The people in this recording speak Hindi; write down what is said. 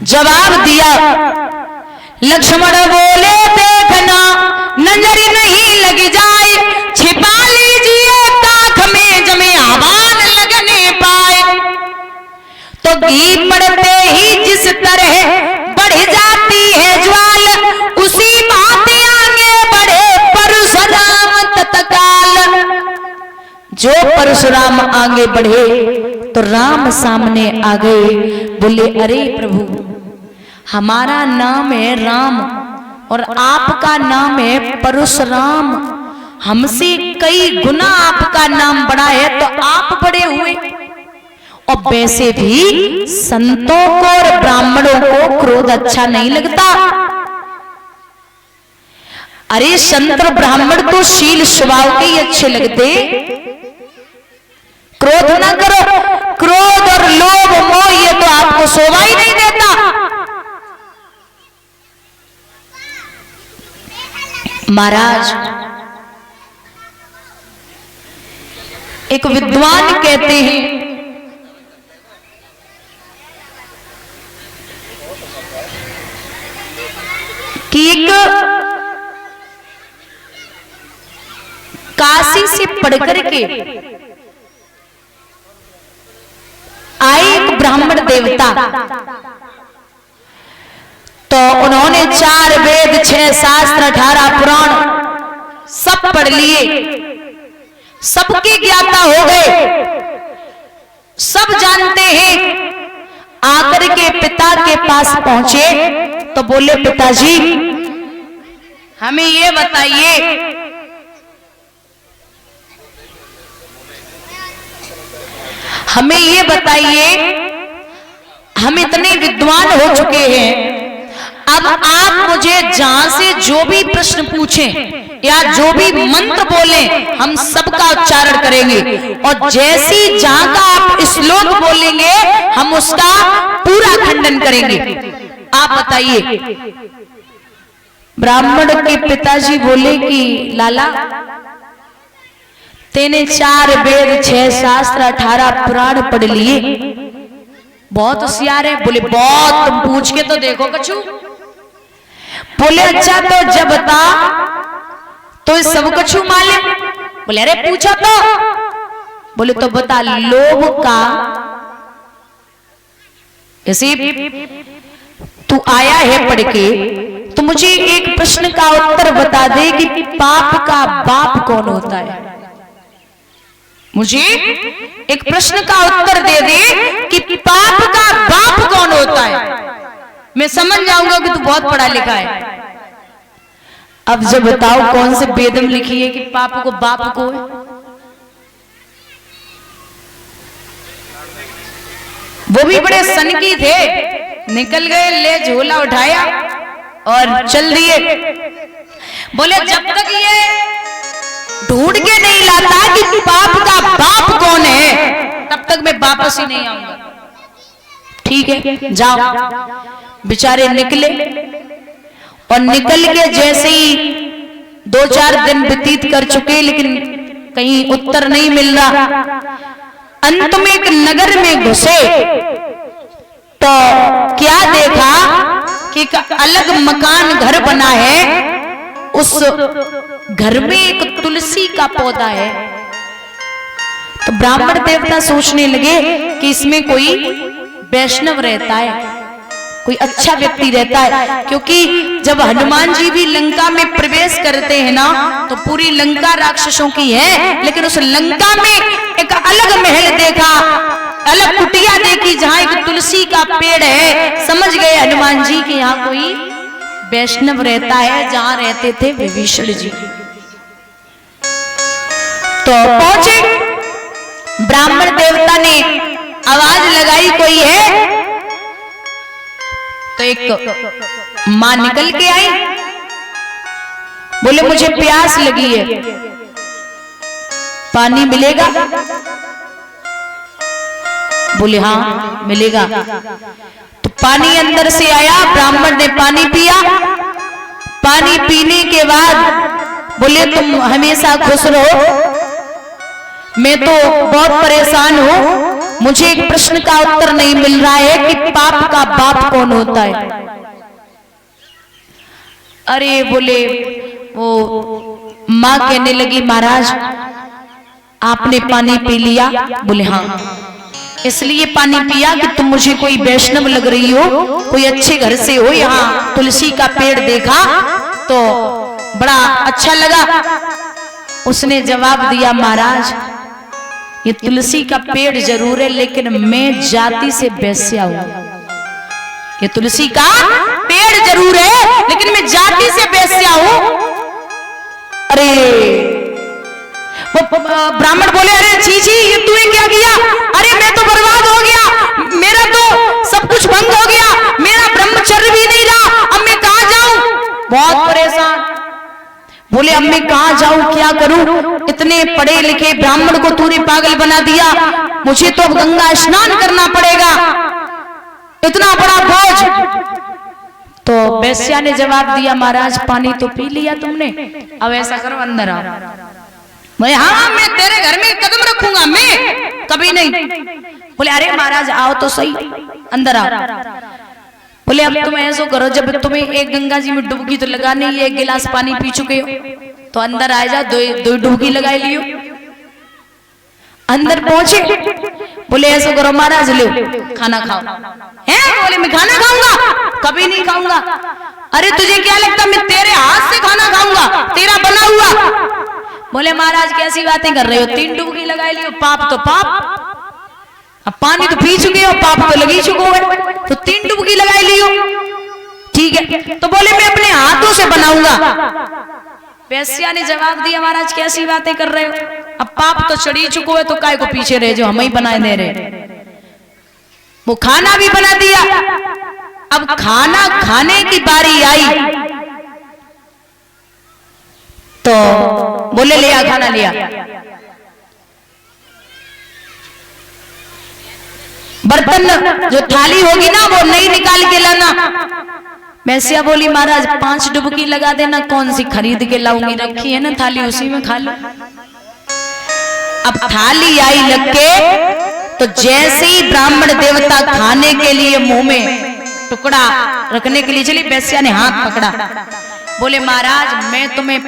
जवाब दिया। लक्ष्मण बोले देखना नजर नहीं लग जाए, छिपा लीजिए ताक में जमे आवाज लगने पाए। तो घी पड़ते ही जिस तरह बढ़ जाती है ज्वाल, उसी भांति आगे बढ़े परशुराम तत्काल। जो परशुराम आगे बढ़े तो राम सामने आ गए। बोले अरे प्रभु, हमारा नाम है राम और आपका नाम है परशुराम, हमसे कई गुना आपका नाम बड़ा है, तो आप बड़े हुए। और वैसे भी संतों को और ब्राह्मणों को क्रोध अच्छा नहीं लगता। अरे संत ब्राह्मण तो शील स्वभाव के ही अच्छे लगते। क्रोध ना करो, क्रोध और लोभ मोह ये तो आपको शोभा ही नहीं देता। महाराज, एक विद्वान कहते हैं कि एक काशी से पढ़कर के आए एक ब्राह्मण देवता, तो उन्होंने 4 वेद 6 शास्त्र 18 पुराण सब पढ़ लिए, सबके ज्ञाता हो गए, सब जानते हैं। आकर के पिता के पास पहुंचे तो बोले पिताजी हमें ये बताइए, हमें ये बताइए, हम इतने विद्वान हो चुके हैं, अब आप मुझे जहां से जो भी प्रश्न पूछें या जो भी मंत्र बोलें हम सबका उच्चारण करेंगे, और जैसी जहां का आप श्लोक बोलेंगे हम उसका पूरा खंडन करेंगे। आप बताइए। ब्राह्मण के पिताजी बोले कि लाला, तेने 4 वेद 6 शास्त्र 18 पुराण पढ़ लिए, बहुत होशियार है। बोले बहुत, तुम पूछ के तो देखो कछु। बोले अच्छा तो जब बता, तो सब कछु मालूम। बोले अरे पूछो तो। बोले तो बता, लोभ का, ऐसे तू आया है पढ़ के, तो मुझे एक प्रश्न का उत्तर बता दे कि पाप का बाप कौन होता है। मुझे एक प्रश्न का उत्तर दे दे कि पाप का बाप कौन होता है, मैं समझ जाऊंगा कि तू बहुत पढ़ा लिखा है। अब जब बताओ कौन से वेद में लिखी है कि पाप को बाप को है। वो भी बड़े सनकी थे, निकल गए, ले झोला उठाया और चल दिए। बोले जब तक ये ढूंढ के नहीं लाता कि पाप का बाप कौन है, तब तक मैं वापस ही नहीं आऊंगा। ठीक है जाओ। बेचारे निकले, और निकल के जैसे ही 2-4 दिन व्यतीत कर चुके, लेकिन कहीं उत्तर नहीं मिल रहा। अंत में एक नगर में घुसे तो क्या देखा कि एक अलग मकान घर बना है, उस घर में एक तुलसी का पौधा है। तो ब्राह्मण देवता सोचने लगे कि इसमें कोई वैष्णव रहता है, कोई अच्छा व्यक्ति रहता है, क्योंकि जब हनुमान जी भी लंका में प्रवेश करते हैं ना, तो पूरी लंका राक्षसों की है, लेकिन उस लंका में एक अलग महल देखा, अलग कुटिया देखी जहां एक तुलसी का पेड़ है। समझ गए हनुमान जी कि यहाँ कोई वैष्णव रहता है, जहां रहते थे विभीषण जी। तो पहुंचे, ब्राह्मण देवता ने आवाज लगाई कोई है, तो एक मां निकल के आई। बोले मुझे प्यास लगी है, पानी मिलेगा। बोले हाँ मिलेगा। तो पानी अंदर से आया, ब्राह्मण ने पानी पिया। पानी पीने के बाद बोले तुम हमेशा खुश रहो, मैं तो बहुत परेशान हूं, मुझे एक प्रश्न का उत्तर नहीं मिल रहा है कि पाप का बाप कौन होता है। अरे बोले वो माँ कहने लगी महाराज आपने पानी पी लिया? बोले हाँ। इसलिए पानी पिया कि तुम मुझे कोई वैष्णव लग रही हो, कोई अच्छे घर से हो, यहाँ तुलसी का पेड़ देखा तो बड़ा अच्छा लगा। उसने जवाब दिया महाराज ये तुलसी का पेड़ जरूर है लेकिन मैं जाति से वैश्या हूं। ये तुलसी का पेड़ जरूर है लेकिन मैं जाति से वैश्या हूं। अरे वो ब्राह्मण बोले अरे जी ये तूने क्या किया? अरे मैं तो बर्बाद हो गया, मेरा तो सब कुछ भंग हो गया, मेरा ब्रह्मचर्य भी नहीं रहा, अब मैं कहां जाऊं? बहुत परेशान। बोले अब मैं कहां जाऊं, क्या करूं? इतने पढ़े लिखे ब्राह्मण को तूने पागल बना दिया, मुझे तो अब गंगा स्नान करना पड़ेगा, इतना बड़ा बोझ। तो वैश्या ने जवाब दिया महाराज पानी तो पी लिया तुमने, अब ऐसा करो अंदर आओ। बोले हाँ मैं तेरे घर में कदम रखूंगा, मैं कभी नहीं। बोले अरे महाराज आओ तो सही, अंदर आओ। बोले अब तुम ऐसा करो जब तुम्हें एक गंगा जी में डुबकी तो लगानी है, एक गिलास पानी पी चुके हो तो अंदर आ जाओ, दो डुबकी लगा लियो। अंदर पहुंचे, बोले ऐसा करो महाराज लो खाना खाओ। हैं? बोले मैं खाना खाऊंगा? कभी नहीं खाऊंगा। अरे तुझे क्या लगता मैं तेरे हाथ से खाना खाऊंगा, तेरा बना हुआ? बोले महाराज कैसी बातें कर रहे हो, 3 डुबकी लगा लियो, पाप तो पाप, अब पानी तो पी चुके हो, पाप तो लगी चुको है, तो 3 डुबकी लगा लियो। ठीक है, तो बोले मैं अपने हाथों से बनाऊंगा। वैश्या ने जवाब दिया महाराज कैसी बातें कर रहे हो, अब पाप तो चढ़ी चुको है तो काय को पीछे रहे, जो हम ही बनाए दे रहे। वो खाना भी बना दिया। अब खाना खाने की बारी आई तो बोले लिया खाना लिया। बर्तन जो थाली होगी ना वो नहीं निकाल के लाना। वैश्या बोली महाराज 5 डुबकी लगा देना, कौन सी खरीद के लाऊंगी, रखी है ना थाली उसी में खा लो। अब थाली आई लग के तो जैसे ही ब्राह्मण देवता खाने के लिए मुंह में टुकड़ा रखने के लिए चली, वैश्या ने हाथ पकड़ा। बोले महाराज मैं तुम्हें